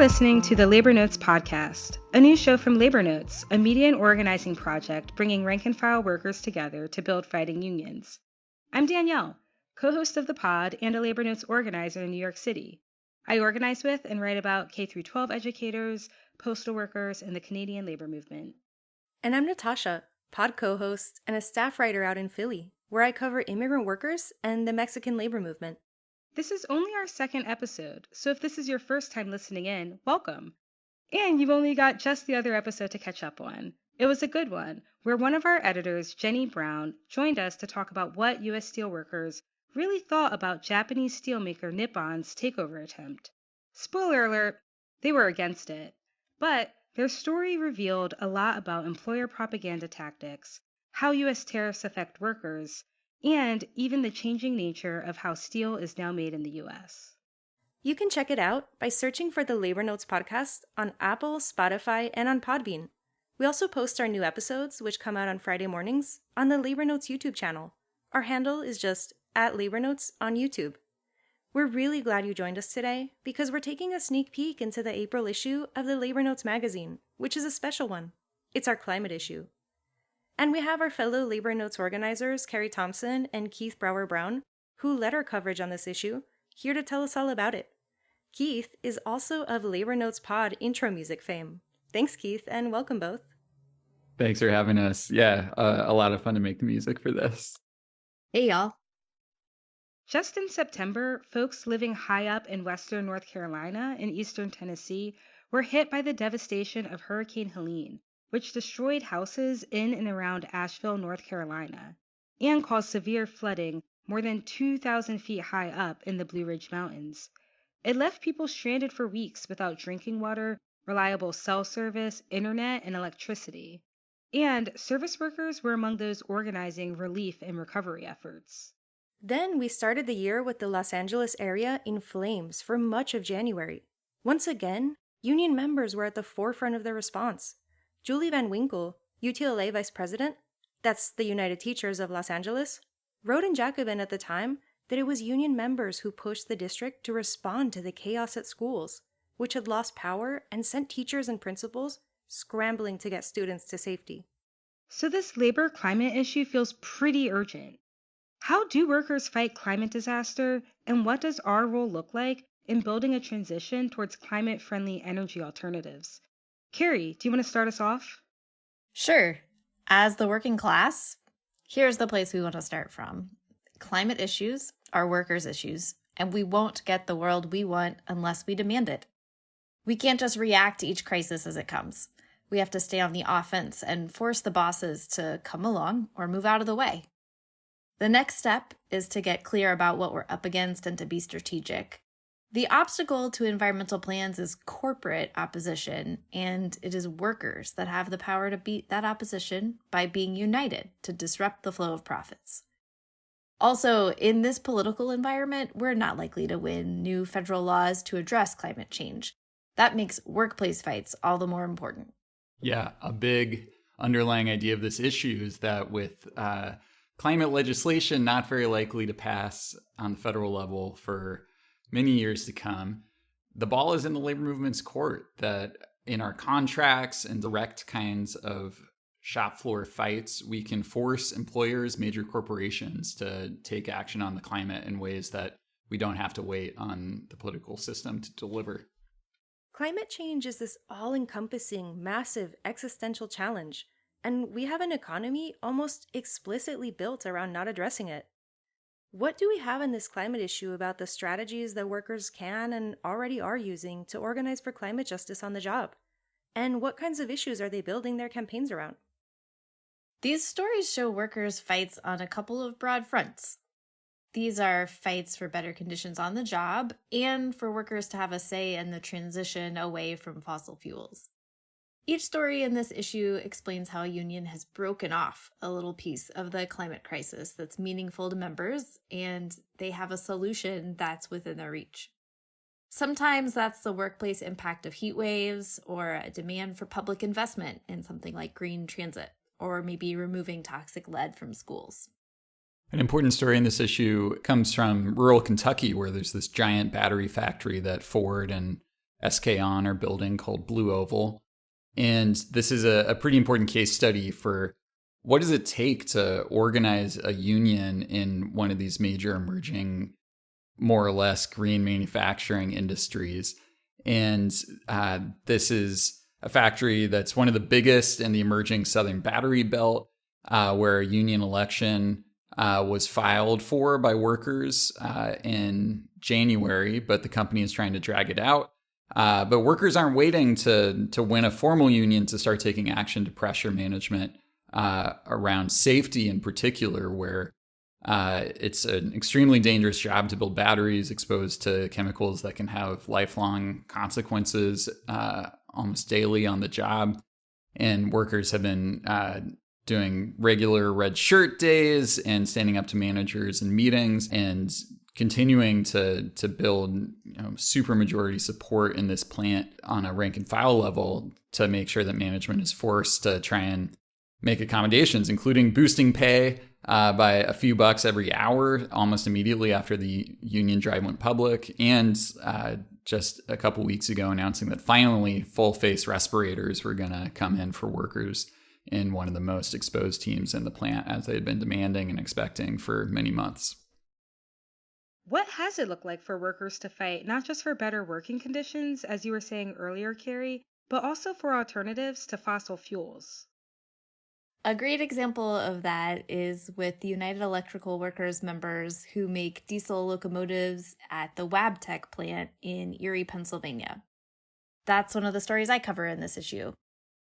listening to the Labor Notes podcast, a new show from Labor Notes, a media and organizing project bringing rank-and-file workers together to build fighting unions. I'm Danielle, co-host of the pod and a Labor Notes organizer in New York City. I organize with and write about K-12 educators, postal workers, and the Canadian labor movement. And I'm Natascha, pod co-host and a staff writer out in Philly, where I cover immigrant workers and the Mexican labor movement. This is only our second episode, so if this is your first time listening in, welcome. And you've only got just the other episode to catch up on. It was a good one, where one of our editors, Jenny Brown, joined us to talk about what U.S. steelworkers really thought about Japanese steelmaker Nippon's takeover attempt. Spoiler alert, they were against it. But their story revealed a lot about employer propaganda tactics, how U.S. tariffs affect workers, and even the changing nature of how steel is now made in the U.S. You can check it out by searching for the Labor Notes podcast on Apple, Spotify, and on Podbean. We also post our new episodes, which come out on Friday mornings, on the Labor Notes YouTube channel. Our handle is just @LaborNotes on YouTube. We're really glad you joined us today because we're taking a sneak peek into the April issue of the Labor Notes magazine, which is a special one. It's our climate issue. And we have our fellow Labor Notes organizers, Kari Thompson and Keith Brower-Brown, who led our coverage on this issue, here to tell us all about it. Keith is also of Labor Notes pod intro music fame. Thanks, Keith, and welcome both. Thanks for having us. Yeah, a lot of fun to make the music for this. Hey, y'all. Just in September, folks living high up in western North Carolina and eastern Tennessee were hit by the devastation of Hurricane Helene, which destroyed houses in and around Asheville, North Carolina, and caused severe flooding more than 2,000 feet high up in the Blue Ridge Mountains. It left people stranded for weeks without drinking water, reliable cell service, internet, and electricity. And service workers were among those organizing relief and recovery efforts. Then we started the year with the Los Angeles area in flames for much of January. Once again, union members were at the forefront of the response. Julie Van Winkle, UTLA vice president, that's the United Teachers of Los Angeles, wrote in Jacobin at the time that it was union members who pushed the district to respond to the chaos at schools, which had lost power and sent teachers and principals scrambling to get students to safety. So this labor climate issue feels pretty urgent. How do workers fight climate disaster, and what does our role look like in building a transition towards climate-friendly energy alternatives? Kari, do you want to start us off? Sure. As the working class, here's the place we want to start from. Climate issues are workers' issues, and we won't get the world we want unless we demand it. We can't just react to each crisis as it comes. We have to stay on the offense and force the bosses to come along or move out of the way. The next step is to get clear about what we're up against and to be strategic. The obstacle to environmental plans is corporate opposition, and it is workers that have the power to beat that opposition by being united to disrupt the flow of profits. Also, in this political environment, we're not likely to win new federal laws to address climate change. That makes workplace fights all the more important. Yeah, a big underlying idea of this issue is that with climate legislation not very likely to pass on the federal level for many years to come, the ball is in the labor movement's court, that in our contracts and direct kinds of shop floor fights, we can force employers, major corporations to take action on the climate in ways that we don't have to wait on the political system to deliver. Climate change is this all-encompassing, massive existential challenge, and we have an economy almost explicitly built around not addressing it. What do we have in this climate issue about the strategies that workers can and already are using to organize for climate justice on the job? And what kinds of issues are they building their campaigns around? These stories show workers' fights on a couple of broad fronts. These are fights for better conditions on the job and for workers to have a say in the transition away from fossil fuels. Each story in this issue explains how a union has broken off a little piece of the climate crisis that's meaningful to members, and they have a solution that's within their reach. Sometimes that's the workplace impact of heat waves, or a demand for public investment in something like green transit, or maybe removing toxic lead from schools. An important story in this issue comes from rural Kentucky, where there's this giant battery factory that Ford and SK On are building called Blue Oval. And this is a pretty important case study for what does it take to organize a union in one of these major emerging, more or less green manufacturing industries. And this is a factory that's one of the biggest in the emerging Southern Battery Belt, where a union election was filed for by workers in January, but the company is trying to drag it out. But workers aren't waiting to win a formal union to start taking action to pressure management around safety in particular, where it's an extremely dangerous job to build batteries exposed to chemicals that can have lifelong consequences almost daily on the job. And workers have been doing regular red shirt days and standing up to managers in meetings and continuing to build supermajority support in this plant on a rank and file level to make sure that management is forced to try and make accommodations, including boosting pay by a few bucks every hour almost immediately after the union drive went public, and just a couple weeks ago announcing that finally full-face respirators were going to come in for workers in one of the most exposed teams in the plant, as they had been demanding and expecting for many months. What has it looked like for workers to fight, not just for better working conditions, as you were saying earlier, Kari, but also for alternatives to fossil fuels? A great example of that is with the United Electrical Workers members who make diesel locomotives at the Wabtec plant in Erie, Pennsylvania. That's one of the stories I cover in this issue.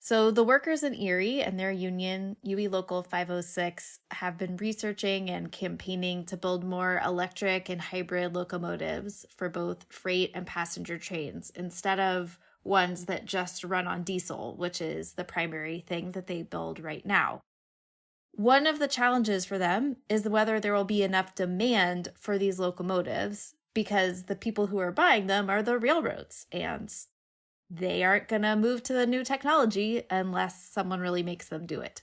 So the workers in Erie and their union, UE Local 506, have been researching and campaigning to build more electric and hybrid locomotives for both freight and passenger trains instead of ones that just run on diesel, which is the primary thing that they build right now. One of the challenges for them is whether there will be enough demand for these locomotives, because the people who are buying them are the railroads, and they aren't going to move to the new technology unless someone really makes them do it.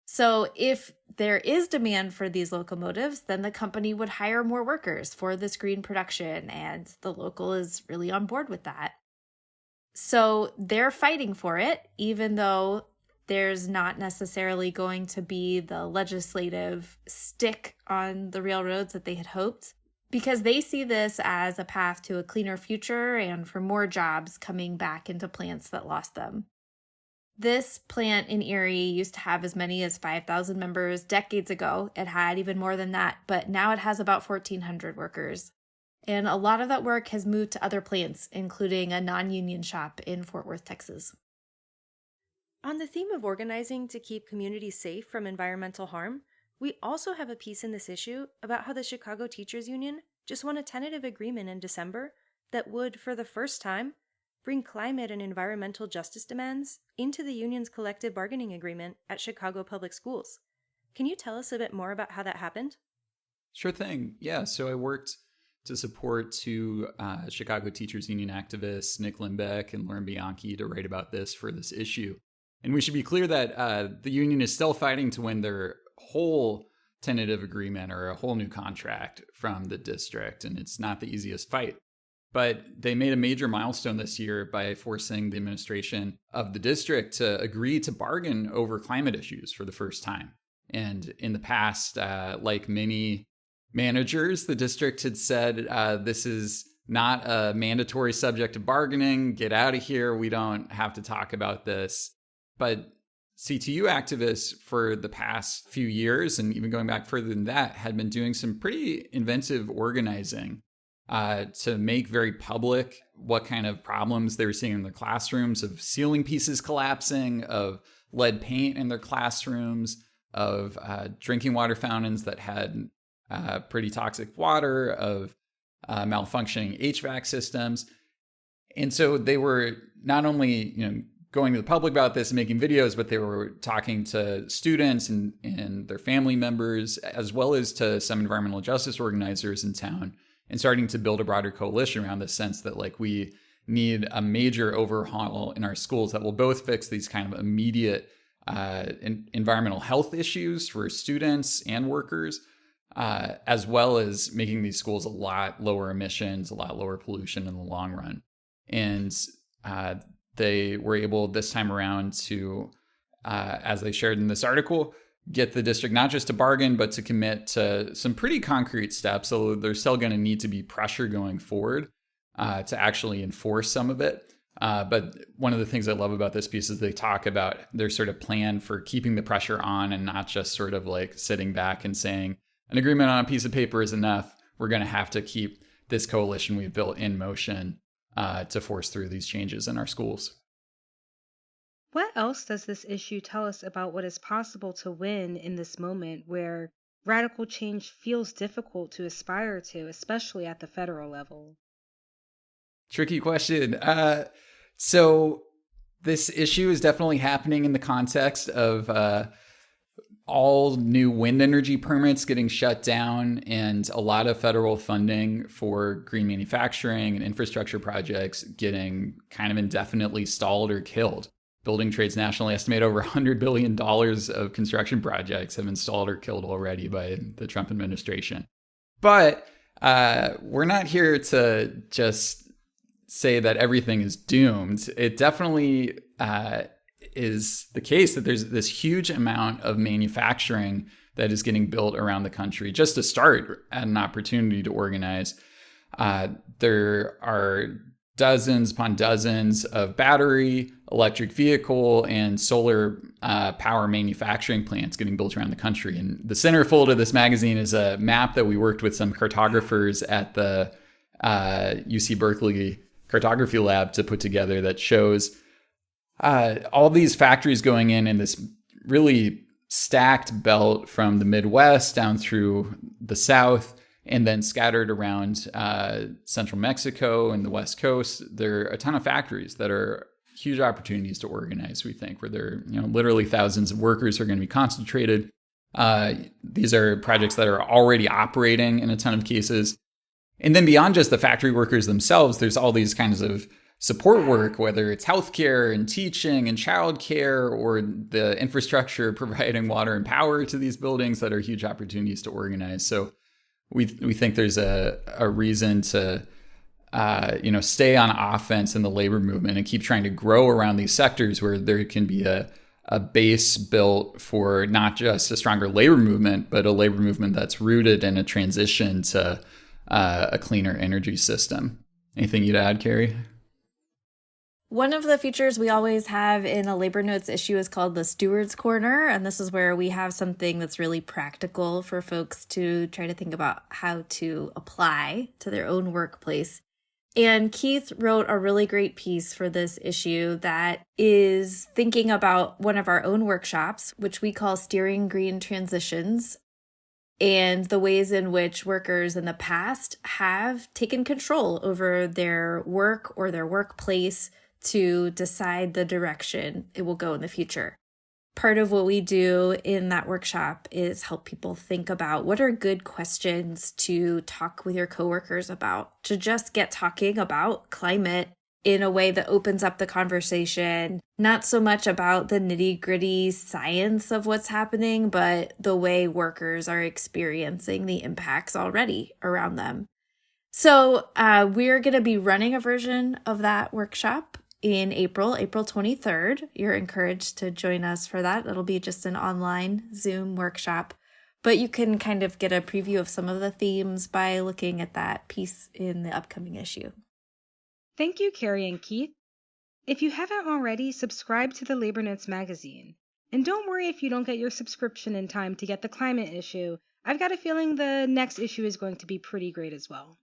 So if there is demand for these locomotives, then the company would hire more workers for this green production, and the local is really on board with that. So they're fighting for it, even though there's not necessarily going to be the legislative stick on the railroads that they had hoped, because they see this as a path to a cleaner future and for more jobs coming back into plants that lost them. This plant in Erie used to have as many as 5,000 members decades ago. It had even more than that, but now it has about 1,400 workers. And a lot of that work has moved to other plants, including a non-union shop in Fort Worth, Texas. On the theme of organizing to keep communities safe from environmental harm, we also have a piece in this issue about how the Chicago Teachers Union just won a tentative agreement in December that would, for the first time, bring climate and environmental justice demands into the union's collective bargaining agreement at Chicago Public Schools. Can you tell us a bit more about how that happened? Sure thing. Yeah, so I worked to support two Chicago Teachers Union activists, Nick Limbeck and Lauren Bianchi, to write about this for this issue. And we should be clear that the union is still fighting to win their whole tentative agreement or a whole new contract from the district, and it's not the easiest fight. But they made a major milestone this year by forcing the administration of the district to agree to bargain over climate issues for the first time. And in the past, like many managers, the district had said, this is not a mandatory subject of bargaining. Get out of here. We don't have to talk about this. But CTU activists for the past few years, and even going back further than that, had been doing some pretty inventive organizing to make very public what kind of problems they were seeing in the classrooms, of ceiling pieces collapsing, of lead paint in their classrooms, of drinking water fountains that had pretty toxic water, of malfunctioning HVAC systems. And so they were not only, going to the public about this and making videos, but they were talking to students and their family members, as well as to some environmental justice organizers in town, and starting to build a broader coalition around the sense that we need a major overhaul in our schools that will both fix these kind of immediate environmental health issues for students and workers, as well as making these schools a lot lower emissions, a lot lower pollution in the long run. And they were able this time around to, as they shared in this article, get the district not just to bargain, but to commit to some pretty concrete steps. So there's still going to need to be pressure going forward to actually enforce some of it. But one of the things I love about this piece is they talk about their sort of plan for keeping the pressure on and not just sort of like sitting back and saying an agreement on a piece of paper is enough. We're going to have to keep this coalition we've built in motion to force through these changes in our schools. What else does this issue tell us about what is possible to win in this moment where radical change feels difficult to aspire to, especially at the federal level? Tricky question. So this issue is definitely happening in the context of all new wind energy permits getting shut down and a lot of federal funding for green manufacturing and infrastructure projects getting kind of indefinitely stalled or killed. Building trades nationally estimate over $100 billion of construction projects have been stalled or killed already by the Trump administration. But we're not here to just say that everything is doomed. It definitely is the case that there's this huge amount of manufacturing that is getting built around the country just to start at an opportunity to organize. There are dozens upon dozens of battery, electric vehicle, and solar power manufacturing plants getting built around the country. And the centerfold of this magazine is a map that we worked with some cartographers at the UC Berkeley Cartography Lab to put together that shows all these factories going in this really stacked belt from the Midwest down through the South, and then scattered around central Mexico and the West Coast. There are a ton of factories that are huge opportunities to organize, we think, where there are literally thousands of workers are going to be concentrated. These are projects that are already operating in a ton of cases. And then beyond just the factory workers themselves, there's all these kinds of support work, whether it's healthcare and teaching and childcare or the infrastructure providing water and power to these buildings that are huge opportunities to organize. So we think there's a reason to stay on offense in the labor movement and keep trying to grow around these sectors where there can be a base built for not just a stronger labor movement, but a labor movement that's rooted in a transition to a cleaner energy system. Anything you'd add, Kari? One of the features we always have in a labor notes issue is called the Steward's Corner. And this is where we have something that's really practical for folks to try to think about how to apply to their own workplace. And Keith wrote a really great piece for this issue that is thinking about one of our own workshops, which we call Steering Green Transitions, and the ways in which workers in the past have taken control over their work or their workplace to decide the direction it will go in the future. Part of what we do in that workshop is help people think about what are good questions to talk with your coworkers about, to just get talking about climate in a way that opens up the conversation, not so much about the nitty-gritty science of what's happening, but the way workers are experiencing the impacts already around them. So we're going to be running a version of that workshop in April 23rd. You're encouraged to join us for that. It'll be just an online Zoom workshop, but you can kind of get a preview of some of the themes by looking at that piece in the upcoming issue. Thank you, Kari and Keith. If you haven't already, subscribe to the Labor Notes magazine. And don't worry if you don't get your subscription in time to get the climate issue. I've got a feeling the next issue is going to be pretty great as well.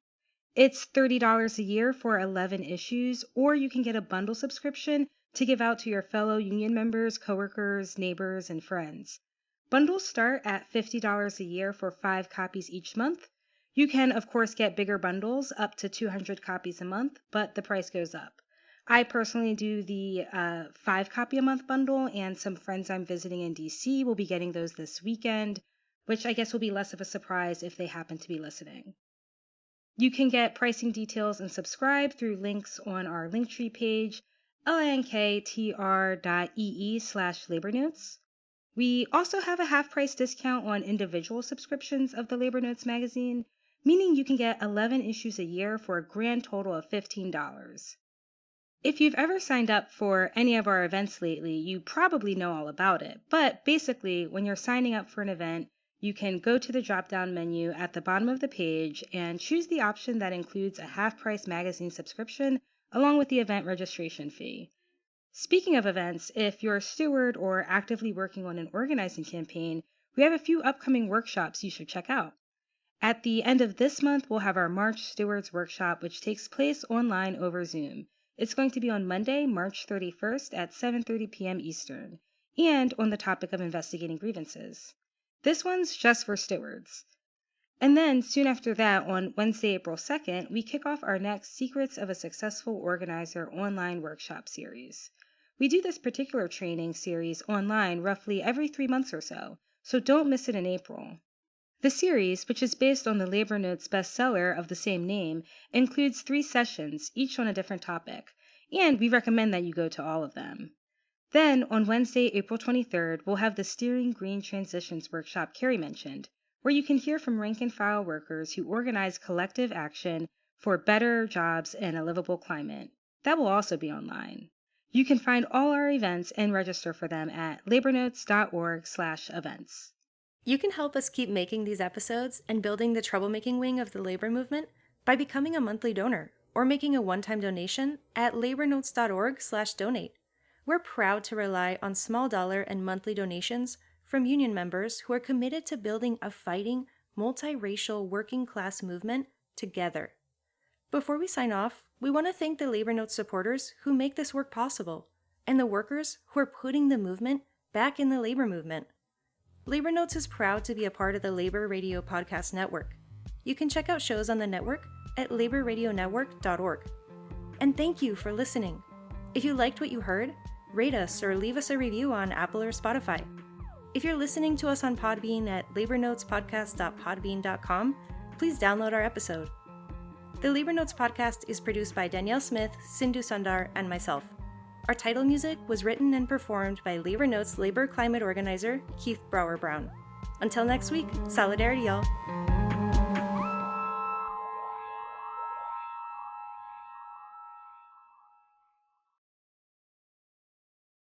It's $30 a year for 11 issues, or you can get a bundle subscription to give out to your fellow union members, coworkers, neighbors, and friends. Bundles start at $50 a year for 5 copies each month. You can, of course, get bigger bundles up to 200 copies a month, but the price goes up. I personally do the 5 copy a month bundle, and some friends I'm visiting in DC will be getting those this weekend, which I guess will be less of a surprise if they happen to be listening. You can get pricing details and subscribe through links on our Linktree page, linktr.ee/labornotes. We also have a half-price discount on individual subscriptions of the Labor Notes magazine, meaning you can get 11 issues a year for a grand total of $15. If you've ever signed up for any of our events lately, you probably know all about it. But basically, when you're signing up for an event, you can go to the drop-down menu at the bottom of the page and choose the option that includes a half-price magazine subscription along with the event registration fee. Speaking of events, if you're a steward or actively working on an organizing campaign, we have a few upcoming workshops you should check out. At the end of this month, we'll have our March Stewards Workshop, which takes place online over Zoom. It's going to be on Monday, March 31st at 7:30 p.m. Eastern, and on the topic of investigating grievances. This one's just for stewards. And then soon after that, on Wednesday, April 2nd, we kick off our next Secrets of a Successful Organizer online workshop series. We do this particular training series online roughly every 3 months or so don't miss it in April. The series, which is based on the Labor Notes bestseller of the same name, includes 3 sessions, each on a different topic, and we recommend that you go to all of them. Then, on Wednesday, April 23rd, we'll have the Steering Green Transitions workshop Kari mentioned, where you can hear from rank-and-file workers who organize collective action for better jobs and a livable climate. That will also be online. You can find all our events and register for them at labornotes.org/events. You can help us keep making these episodes and building the troublemaking wing of the labor movement by becoming a monthly donor or making a one-time donation at labornotes.org/donate. We're proud to rely on small dollar and monthly donations from union members who are committed to building a fighting, multiracial working class movement together. Before we sign off, we want to thank the Labor Notes supporters who make this work possible and the workers who are putting the movement back in the labor movement. Labor Notes is proud to be a part of the Labor Radio Podcast Network. You can check out shows on the network at laborradionetwork.org. And thank you for listening. If you liked what you heard, rate us or leave us a review on Apple or Spotify. If you're listening to us on Podbean at labornotespodcast.podbean.com, please download our episode. The Labor Notes podcast is produced by Danielle Smith, Sindhu Sundar, and myself. Our title music was written and performed by Labor Notes labor climate organizer Keith Brower Brown. Until next week, solidarity, y'all.